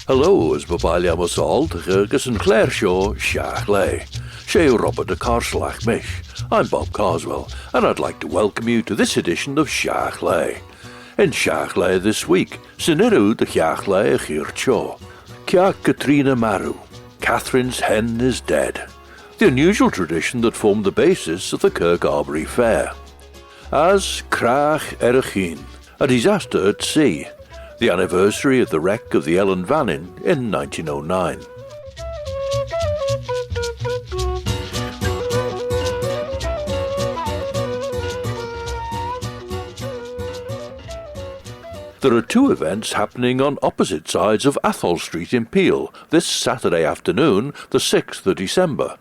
Hello, as babalia masal agus an Clare show Shiaght Laa. She Robert de Carslach Mish. I'm Bob Carswell, and I'd like to welcome you to this edition of Shiaght Laa. In Shiaght Laa this week, Siniru de Shiaght Laa Chir Cho. Kia Katrina Maru. Catherine's hen is dead. The unusual tradition that formed the basis of the Kirk Arbory Fair. As Krach Erachin, a disaster at sea. The anniversary of the wreck of the Ellan Vannin in 1909. There are two events happening on opposite sides of Athol Street in Peel this Saturday afternoon, the 6th of December.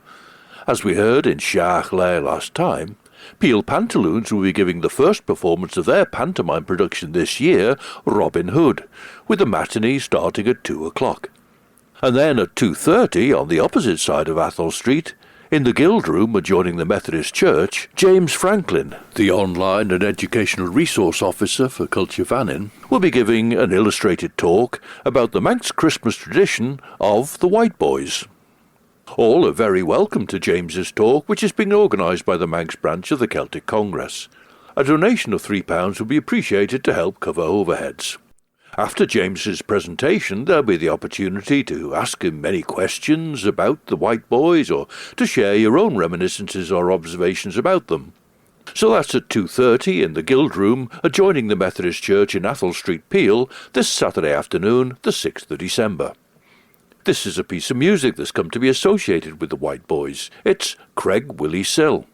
As we heard in Shiaght Laa last time, Peel Pantaloons will be giving the first performance of their pantomime production this year, Robin Hood, with the matinee starting at 2 o'clock. And then at 2:30 on the opposite side of Athol Street, in the Guild Room adjoining the Methodist Church, James Franklin, the online and educational resource officer for Culture Vannin, will be giving an illustrated talk about the Manx Christmas tradition of the White Boys. All are very welcome to James's talk, which is being organised by the Manx branch of the Celtic Congress. A donation of £3 will be appreciated to help cover overheads. After James's presentation, there'll be the opportunity to ask him many questions about the White Boys or to share your own reminiscences or observations about them. So that's at 2:30 in the Guild Room adjoining the Methodist Church in Athol Street, Peel, this Saturday afternoon, the 6th of December. This is a piece of music that's come to be associated with the White Boys. It's Craig Willie Sill.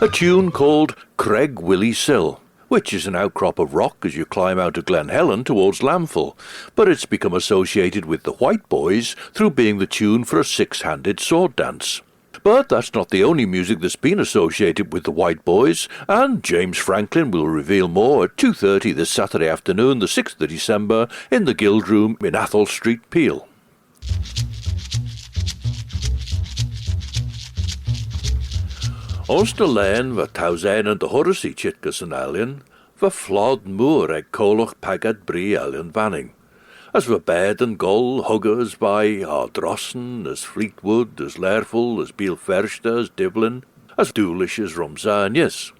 A tune called Craig Willie Sill, which is an outcrop of rock as you climb out of Glen Helen towards Lamphel, but it's become associated with the White Boys through being the tune for a six-handed sword dance. But that's not the only music that's been associated with the White Boys, and James Franklin will reveal more at 2:30 this Saturday afternoon, the 6th of December, in the Guild Room in Athol Street, Peel. Ons na lein va tausen and the horsi chitkas an alien, va flod moor eg kolach pagad brie Ellan Vannin. As va bed and gull huggers by drossen, as Fleetwood, as Lerful, as Beal Fersta, as Divlin, as Doolish as Rumsanius.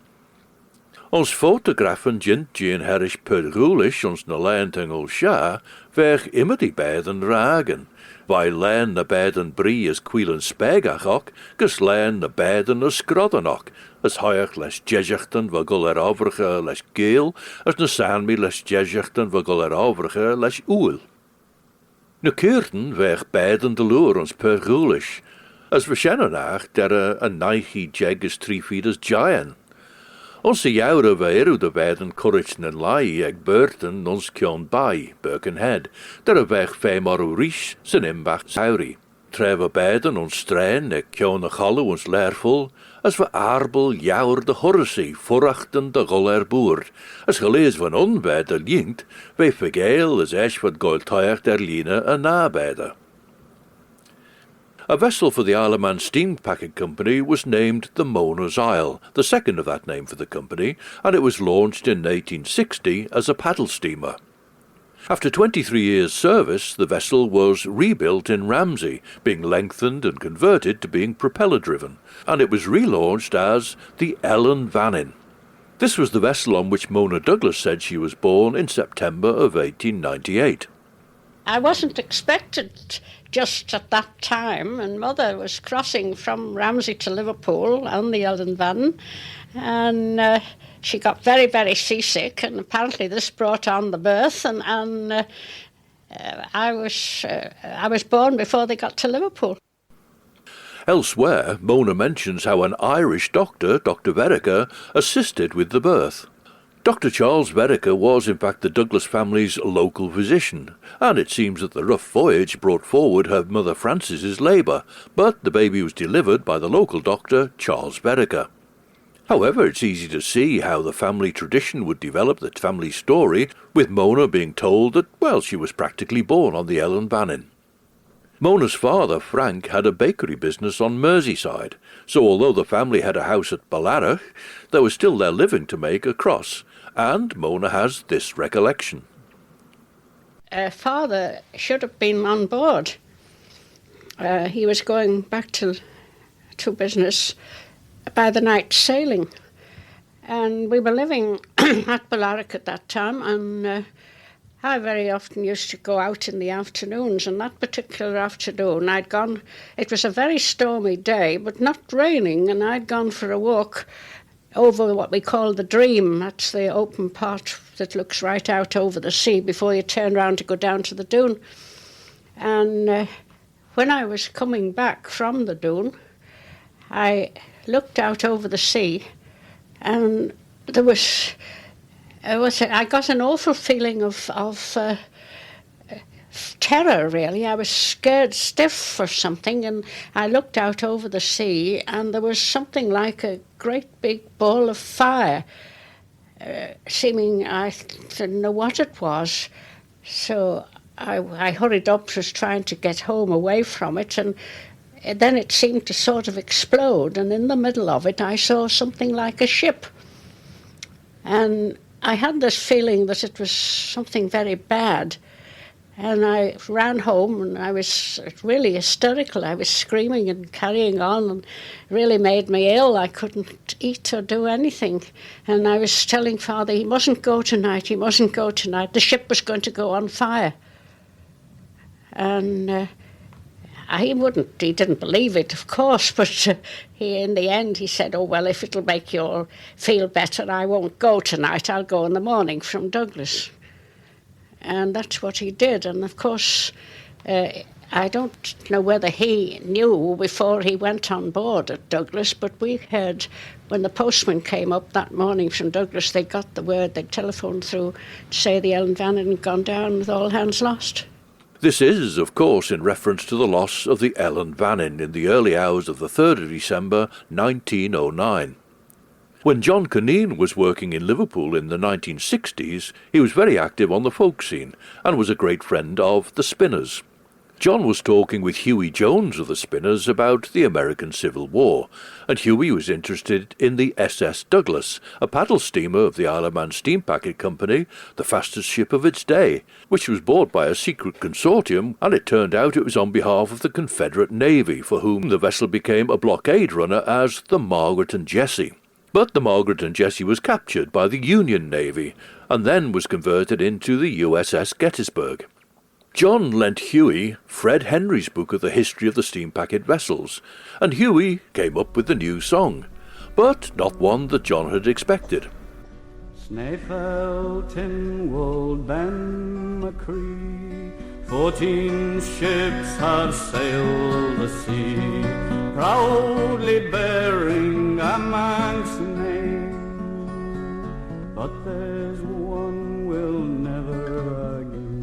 Ons fotografen jint Jean Herish Pergulish ons na lein tengol sha, vech immer die bed and ragen. Vai lein na bed and brie as queilen spegachok, gus lein na bed and as scrodanoch, as hoiach les jejachten va gull overige les geel, as na sanmi les jejachten va gull overige les oel. Na keurten weg bed and de loer ons pergulish, as vashenanach der a naichi jeg as 3 feet as giant. Onze jouwre veru de beden Corrigan en Lai eg Burton ons kion bij, Birkenhead, der a weg femaru rish zijn imbach sauri. Treva beden ons strain eg kion a chalu ons leerful, as we arbel jouwer de horsi vorachten de goller boerd, as gelees van onbed de linkt, we vergeel as esch wat goiltuig der line a nabede. A vessel for the Isle of Man Steam Packing Company was named the Mona's Isle, the second of that name for the company, and it was launched in 1860 as a paddle steamer. After 23 years' service, the vessel was rebuilt in Ramsey, being lengthened and converted to being propeller-driven, and it was relaunched as the Ellan Vannin. This was the vessel on which Mona Douglas said she was born in September of 1898. I wasn't expected just at that time, and Mother was crossing from Ramsey to Liverpool on the Ellan Vannin, and she got very, very seasick, and apparently this brought on the birth, and I was born before they got to Liverpool. Elsewhere, Mona mentions how an Irish doctor, Dr. Vereker, assisted with the birth. Dr. Charles Vereker was in fact the Douglas family's local physician, and it seems that the rough voyage brought forward her mother Frances's labour, but the baby was delivered by the local doctor, Charles Vereker. However, it's easy to see how the family tradition would develop the family story, with Mona being told that, well, she was practically born on the Ellan Vannin. Mona's father, Frank, had a bakery business on Merseyside, so although the family had a house at Ballarach, there was still their living to make across, and Mona has this recollection. Father should have been on board. He was going back to business by the night sailing. And we were living at Ballarach at that time, and I very often used to go out in the afternoons, and that particular afternoon I'd gone, it was a very stormy day, but not raining, and I'd gone for a walk over what we call the Dream. That's the open part that looks right out over the sea before you turn round to go down to the dune. And when I was coming back from the dune, I looked out over the sea, and I got an awful feeling of terror, really. I was scared stiff for something, and I looked out over the sea, and there was something like a great big ball of fire, seeming I didn't know what it was. So I hurried up, just trying to get home away from it, and then it seemed to sort of explode, and in the middle of it I saw something like a ship. And I had this feeling that it was something very bad. And I ran home, and I was really hysterical. I was screaming and carrying on, and really made me ill. I couldn't eat or do anything. And I was telling Father, he mustn't go tonight, he mustn't go tonight. The ship was going to go on fire. And he didn't believe it, of course, but in the end he said, oh, well, if it'll make you all feel better, I won't go tonight, I'll go in the morning from Douglas. And that's what he did. And of course, I don't know whether he knew before he went on board at Douglas, but we heard when the postman came up that morning from Douglas, they got the word, they telephoned through to say the Ellan Vannin had gone down with all hands lost. This is, of course, in reference to the loss of the Ellan Vannin in the early hours of the 3rd of December 1909. When John Conneen was working in Liverpool in the 1960s, he was very active on the folk scene and was a great friend of the Spinners. John was talking with Hughie Jones of the Spinners about the American Civil War, and Hughie was interested in the SS Douglas, a paddle steamer of the Isle of Man Steam Packet Company, the fastest ship of its day, which was bought by a secret consortium, and it turned out it was on behalf of the Confederate Navy, for whom the vessel became a blockade runner as the Margaret and Jessie. But the Margaret and Jessie was captured by the Union Navy, and then was converted into the USS Gettysburg. John lent Hughie Fred Henry's book of the history of the steam packet vessels, and Hughie came up with the new song, but not one that John had expected. Snaefell, Tynwald, Ben Macree, 14 ships have sailed the sea, proudly bearing a man's name, but there's one will never again.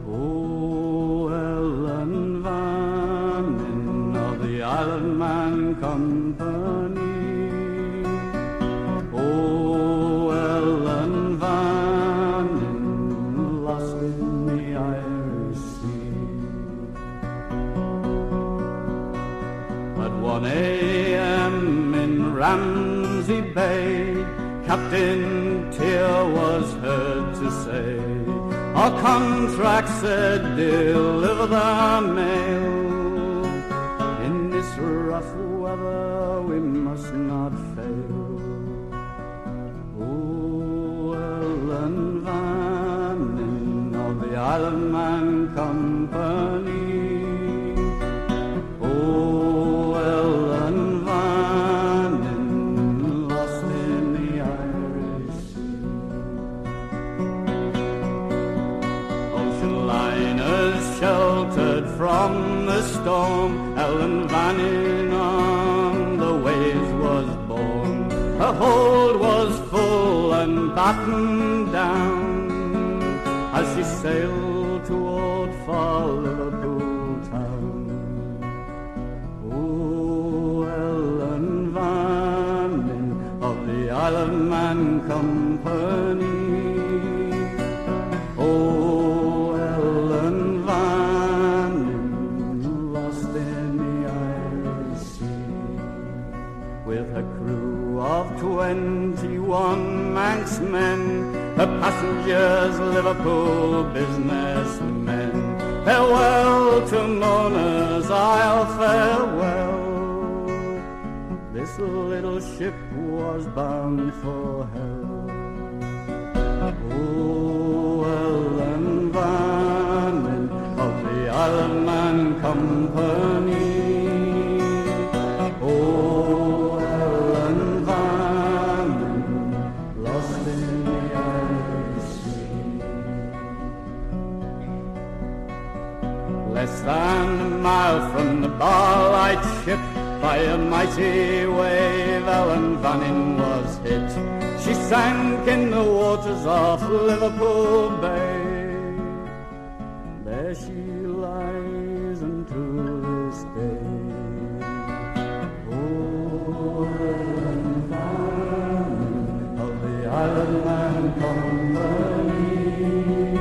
Oh, Ellan Vannin of the Island Man Company, oh, Ellan Vannin, lost in the Irish Sea. At 1 a.m. in Ramsey Bay, Captain Tier was heard to say, our contract said deliver the mail. In this rough weather we must not fail. Oh, Ellan Vannin of the Island Man Company, oh, Ellan Vannin, lost in the Irish Sea. Ocean liners sheltered from the storm, Ellan Vannin on the waves was borne. Her hold was full and battened down as she sailed toward far Liverpool town. Oh, Ellan Vannin of the Island Man Company, oh, Ellan Vannin, passengers, Liverpool businessmen. Farewell to mourners, I'll farewell. This little ship was bound for hell. Oh, Ellan Vannin of the Isle of Man Company. Oh, Ellan Vannin, lost in the Irish Sea. Less than a mile from the Barlight ship, by a mighty wave, Ellan Vannin was hit. She sank in the waters off Liverpool Bay. There she lies unto this day. Oh, Ellan Vannin of the Isle of Man Company.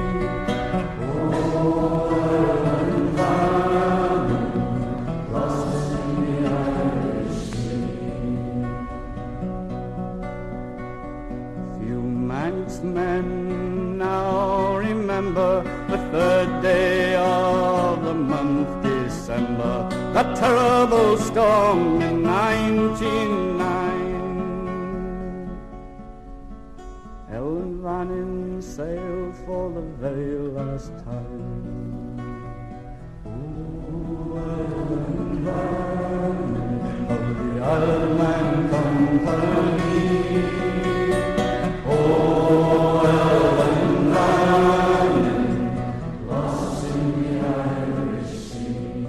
Oh, Ellan Vannin, lost in the Irish Sea. Few manx men now remember the third day of the month December, that terrible storm in 1909. Ellan Vannin sailed for the very last time. Oh, Ellan Vannin of the Isle of Man Company. Oh, Ellan Vannin, lost in the Irish Sea.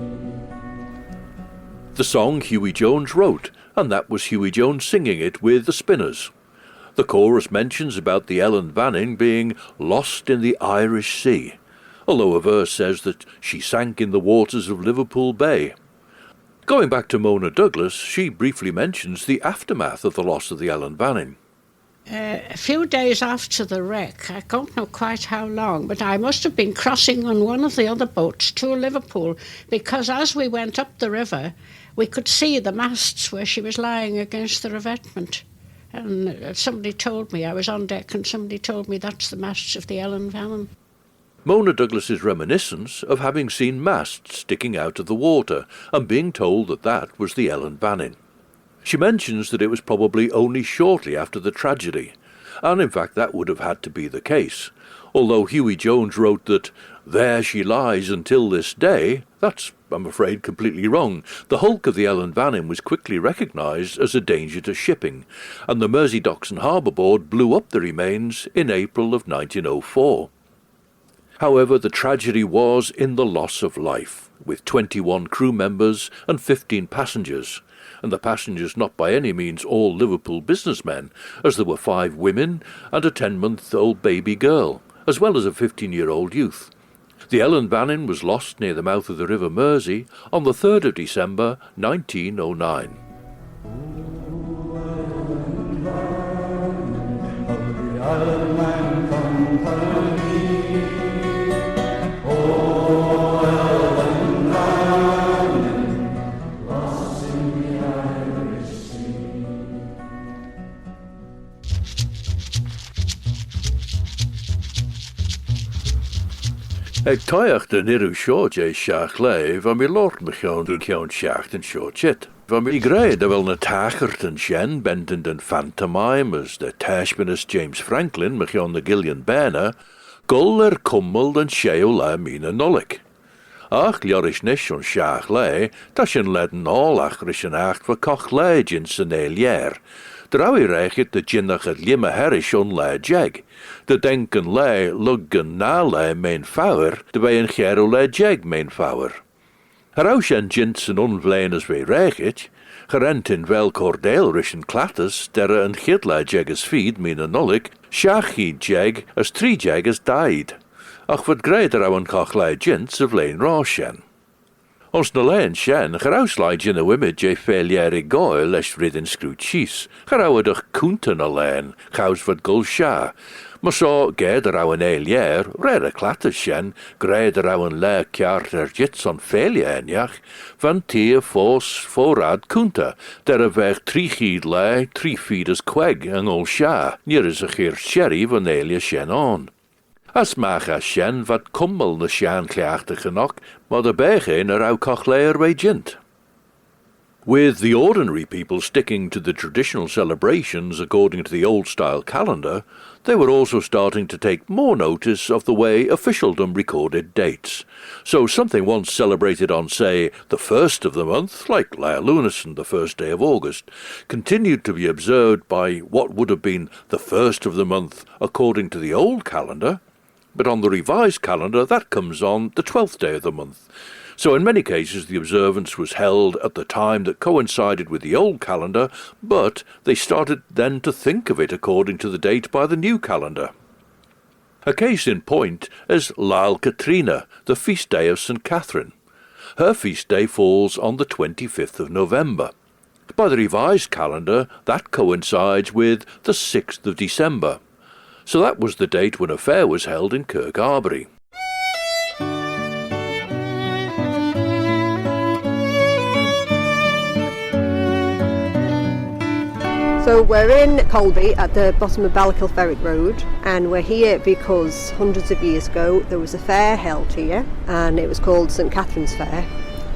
The song Hughie Jones wrote, and that was Hughie Jones singing it with the Spinners. The chorus mentions about the Ellan Vannin being lost in the Irish Sea, although a verse says that she sank in the waters of Liverpool Bay. Going back to Mona Douglas, she briefly mentions the aftermath of the loss of the Ellan Vannin. A few days after the wreck, I don't know quite how long, but I must have been crossing on one of the other boats to Liverpool, because as we went up the river, we could see the masts where she was lying against the revetment. And somebody told me, I was on deck, and somebody told me that's the masts of the Ellan Vannin. Mona Douglas's reminiscence of having seen masts sticking out of the water and being told that that was the Ellan Vannin. She mentions that it was probably only shortly after the tragedy, and in fact that would have had to be the case. Although Hughie Jones wrote that there she lies until this day, that's, I'm afraid, completely wrong. The hulk of the Ellan Vannin was quickly recognised as a danger to shipping, and the Mersey Docks and Harbour Board blew up the remains in April of 1904. However, the tragedy was in the loss of life, with 21 crew members and 15 passengers, and the passengers not by any means all Liverpool businessmen, as there were 5 women and a 10-month-old baby girl, as well as a 15-year-old youth. The Ellan Vannin was lost near the mouth of the River Mersey on the 3rd of December 1909. Ag taiach den irw Shiaght Shiaght Laa, van mi lort me gaan Shiaght en Shiaght. Van mi greid wel na tachert en shen benten den pantomime as de tashmanis James Franklin me gaan de Gillian Banner, gul kummel en Shiaght Laa mina nullik. Ach liorish nish on Shiaght Laa, tashin ledden all ach rishin acht va koch Laa jin sen jaar. Drawi reichet de jinnach het limme herish on Laa jag. De denken Laa luggen na Laa mijn fouwer, de bij een gero Laa jag mijn fouwer. Heraus en jins en onvlein as we reichet, gerent in wel cordeel rishin klatters, derre een git Laa jag as feed mina nullik, shachi jag as 3 jag as died. Ach wat greid er een koch Laa jins of lein roshen. Ons na lein shen, gerausleid in a wimid je failure goil lesh ridden screw cheese, gerawedig koenten a lein, gaus wat gul sha. Maar so gaed er een eilier, rere klatte shen, greed er een le kjart jits on failure enjach, van tier fos voorraad koenta, der weg 3 gied le, 3 feeders queg en ol sha, nier is a geer sherry van eilia shen on. As mag a shen wat kummel na shan kleachte genoch, maar de begen er au kochleer bij jint. With the ordinary people sticking to the traditional celebrations according to the old-style calendar, they were also starting to take more notice of the way officialdom recorded dates. So something once celebrated on, say, the 1st of the month, like Laa Lunason, the 1st day of August, continued to be observed by what would have been the 1st of the month according to the old calendar, but on the revised calendar that comes on the 12th day of the month. So in many cases the observance was held at the time that coincided with the old calendar, but they started then to think of it according to the date by the new calendar. A case in point is Lal Katrina, the feast day of St. Catherine. Her feast day falls on the 25th of November. By the revised calendar that coincides with the 6th of December. So that was the date when a fair was held in Kirk Arbory. So we're in Colby at the bottom of Ballakill Ferret Road, and we're here because hundreds of years ago there was a fair held here, and it was called St Catherine's Fair,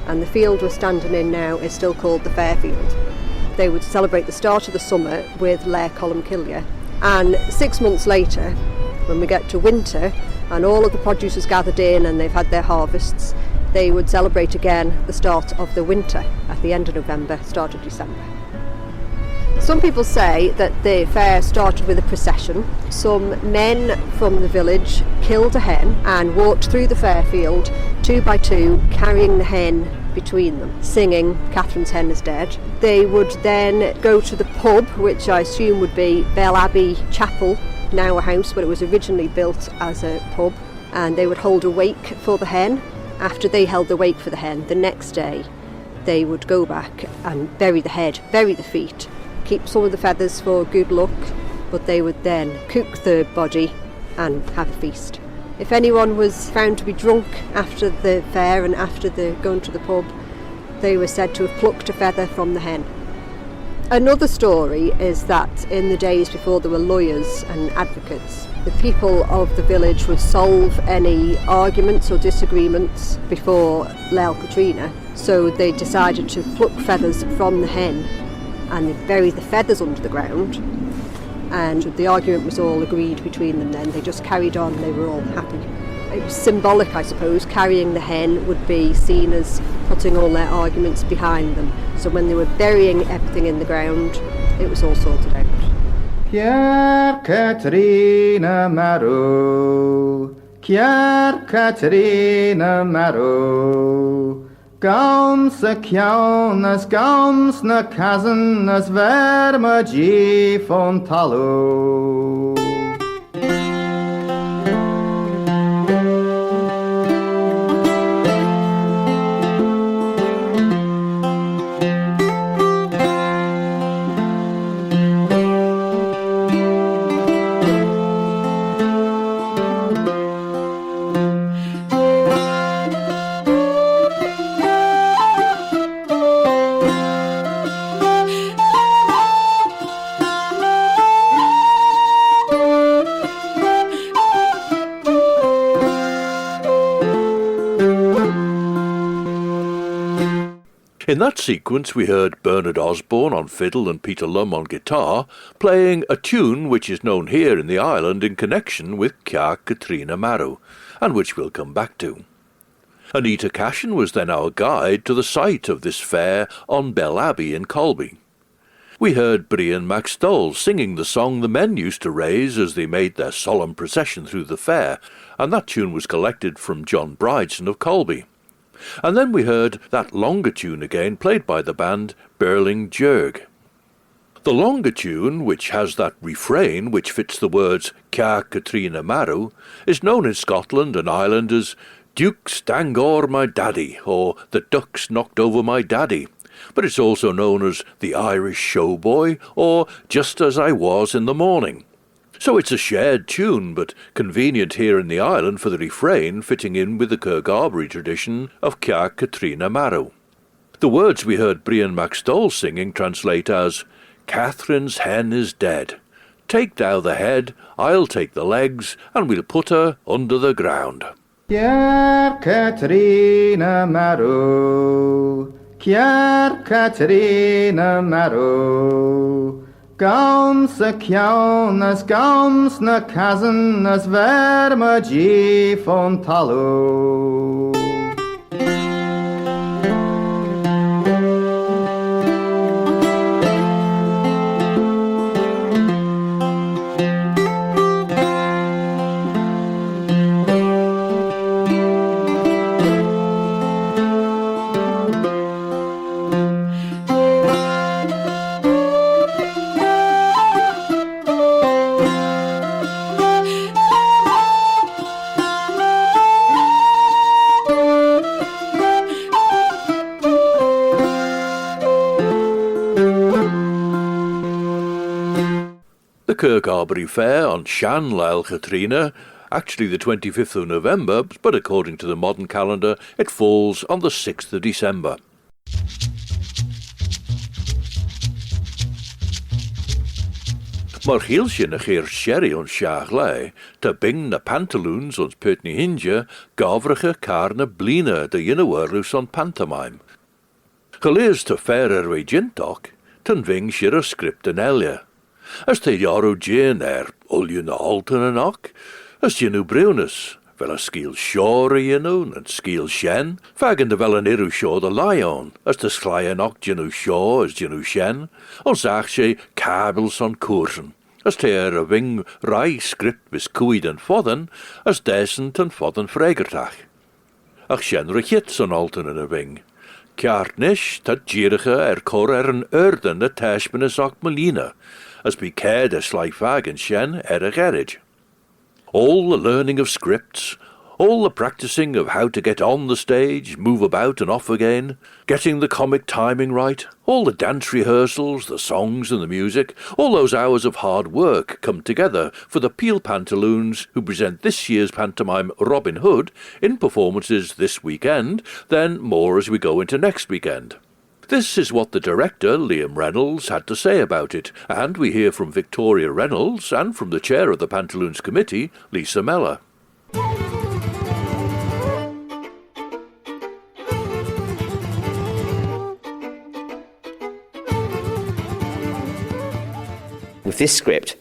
and the field we're standing in now is still called the Fairfield. They would celebrate the start of the summer with Lair Column Killia, and 6 months later, when we get to winter and all of the produce is gathered in and they've had their harvests, they would celebrate again the start of the winter at the end of November, start of December. Some people say that the fair started with a procession. Some men from the village killed a hen and walked through the fairfield 2 by 2, carrying the hen between them, singing Catherine's hen is dead. They would then go to the pub, which I assume would be Bell Abbey Chapel, now a house, but it was originally built as a pub, and they would hold a wake for the hen. After they held the wake for the hen, the next day they would go back and bury the head, bury the feet, keep some of the feathers for good luck, but they would then cook the body and have a feast. If anyone was found to be drunk after the fair and after the going to the pub, they were said to have plucked a feather from the hen. Another story is that in the days before there were lawyers and advocates, the people of the village would solve any arguments or disagreements before Lal Katrina, so they decided to pluck feathers from the hen and they buried the feathers under the ground, and the argument was all agreed between them then. They just carried on, they were all happy. It was symbolic, I suppose. Carrying the hen would be seen as putting all their arguments behind them. So when they were burying everything in the ground, it was all sorted out. Kirk Katrina Marrow, Kirk Katrina Marrow, Gams a Kiaunas, Gams na Kazanas, Verma G Fontalo. In that sequence we heard Bernard Osborne on fiddle and Peter Lum on guitar, playing a tune which is known here in the island in connection with Kirk Katrina Marrow, and which we'll come back to. Anita Cashin was then our guide to the site of this fair on Bell Abbey in Colby. We heard Brian MacStowell singing the song the men used to raise as they made their solemn procession through the fair, and that tune was collected from John Bridson of Colby. And then we heard that longer tune again played by the band Burling Jerg. The longer tune, which has that refrain which fits the words Kirk Katrina Marrow, is known in Scotland and Ireland as Duke stang o'er my daddy, or The Ducks Knocked Over My Daddy, but it's also known as The Irish Showboy, or Just As I Was in the Morning. So it's a shared tune, but convenient here in the island for the refrain fitting in with the Kirk Arbory tradition of Ceart Catriona Marrow. The words we heard Brian MacStoll singing translate as, Catherine's hen is dead. Take thou the head, I'll take the legs, and we'll put her under the ground. Ceart Catriona Marrow, Ceart Catriona Marrow. Gams y ciawn as gams na casan as ver ma gi ffon talw. The Kirk Arbory Fair on Shiaght Laa Catriona, actually the 25th of November, but according to the modern calendar, it falls on the 6th of December. Mar hielsje na geir sherry on Shiaght Laa, ta bing na pantaloons ons Putney Hinja, gavrige carne blina de yinawerlus on pantomime. Geleers te fairer way gintok, ten ving shir script en elia. As te jaro jane ulju na alten en ok, as jinu brunes, wel a skiel shore jinu, en skiel shen, fagen de wel an iru shaw de lion, as te slyen ok jinu shaw as jinu shen, on zag she kabels on koersen, as te a wing rai script bis kuid en fodden, as decent en fodden fregertach. Ach shen richits on alten en a wing. Ceart nish, dat gierige cor an urden de tashben as ok melina, as be cared a sly fag and shen a garage. All the learning of scripts, all the practising of how to get on the stage, move about and off again, getting the comic timing right, all the dance rehearsals, the songs and the music, all those hours of hard work come together for the Peel Pantaloons who present this year's pantomime Robin Hood in performances this weekend, then more as we go into next weekend. This is what the director, Liam Reynolds, had to say about it, and we hear from Victoria Reynolds and from the chair of the Pantaloons Committee, Lisa Mellor. With this script,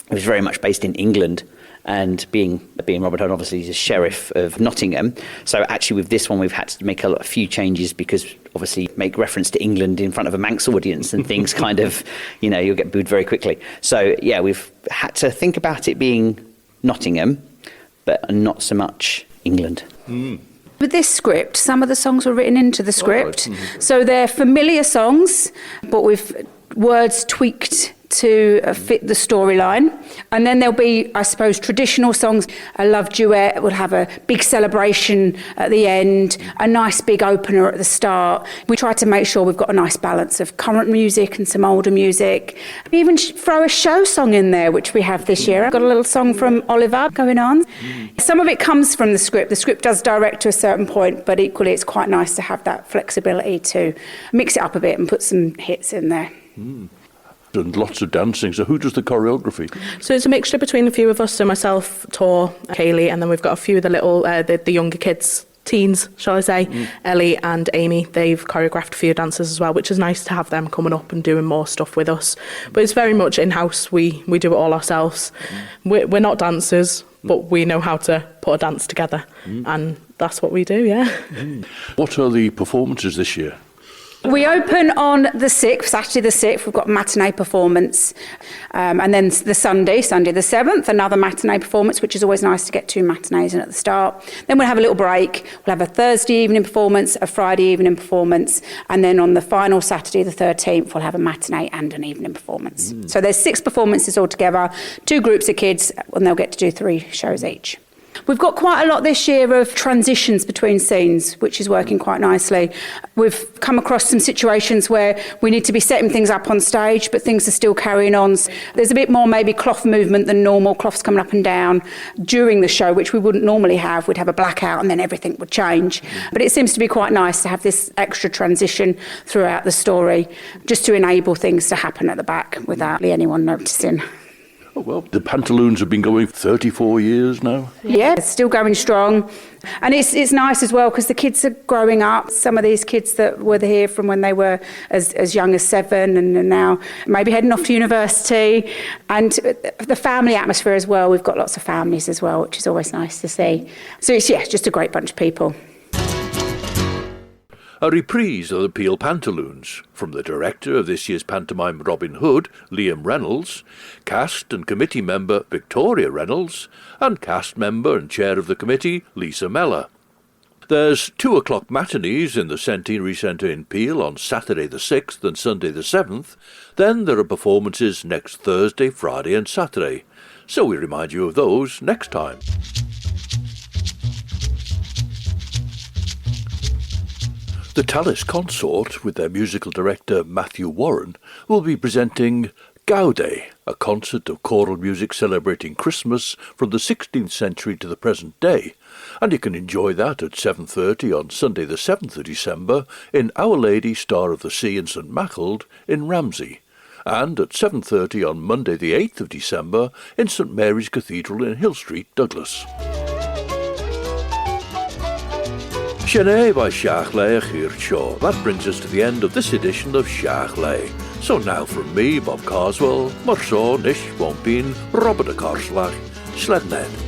it was very much based in England, and being Robert Hood, obviously he's a sheriff of Nottingham. So actually with this one we've had to make a few changes because obviously make reference to England in front of a Manx audience and things kind of, you'll get booed very quickly. So yeah, we've had to think about it being Nottingham, but not so much England. With this script, some of the songs were written into the script. So they're familiar songs, but with words tweaked to fit the storyline. And then there'll be, I suppose, traditional songs. A love duet would have a big celebration at the end, a nice big opener at the start. We try to make sure we've got a nice balance of current music and some older music. We even throw a show song in there, which we have this year. I've got a little song from Oliver going on. Some of it comes from the script. The script does direct to a certain point, but equally it's quite nice to have that flexibility to mix it up a bit and put some hits in there. And lots of dancing. So who does the choreography? So it's a mixture between a few of us. So myself, Tor, Kaylee, and then we've got a few of the little, the younger kids, teens, shall I say, Ellie and Amy. They've choreographed a few dances as well, which is nice to have them coming up and doing more stuff with us. But it's very much in-house. We do it all ourselves. We're not dancers, but we know how to put a dance together. And that's what we do, yeah. What are the performances this year? We open on the 6th, Saturday the 6th, we've got a matinee performance. And then the Sunday the 7th, another matinee performance, which is always nice to get 2 matinees in at the start. Then we'll have a little break. We'll have a Thursday evening performance, a Friday evening performance, and then on the final Saturday, the 13th, we'll have a matinee and an evening performance. So there's 6 performances altogether, 2 groups of kids, and they'll get to do 3 shows each. We've got quite a lot this year of transitions between scenes, which is working quite nicely. We've come across some situations where we need to be setting things up on stage, but things are still carrying on. There's a bit more maybe cloth movement than normal, cloths coming up and down during the show, which we wouldn't normally have. We'd have a blackout and then everything would change. But it seems to be quite nice to have this extra transition throughout the story, just to enable things to happen at the back without anyone noticing. Oh, well, the Pantaloons have been going 34 years now. Yeah, it's still going strong. And it's nice as well because the kids are growing up. Some of these kids that were here from when they were as young as 7 and are now maybe heading off to university. And the family atmosphere as well. We've got lots of families as well, which is always nice to see. So it's, just a great bunch of people. A reprise of the Peel Pantaloons from the director of this year's pantomime Robin Hood, Liam Reynolds, cast and committee member Victoria Reynolds, and cast member and chair of the committee Lisa Mellor. There's 2 o'clock matinees in the Centenary Centre in Peel on Saturday the 6th and Sunday the 7th. Then there are performances next Thursday, Friday and Saturday. So we remind you of those next time. The Tallis Consort, with their musical director Matthew Warren, will be presenting Gaude, a concert of choral music celebrating Christmas from the 16th century to the present day, and you can enjoy that at 7:30 on Sunday the 7th of December in Our Lady Star of the Sea in St Maccled in Ramsey, and at 7:30 on Monday the 8th of December in St Mary's Cathedral in Hill Street, Douglas. Shiaght by Shiaght Laa Shaw. That brings us to the end of this edition of Shiaght Laa. So now from me, Bob Carswell, Marceau Nish Bombin, Robert de Carslach, Sledned.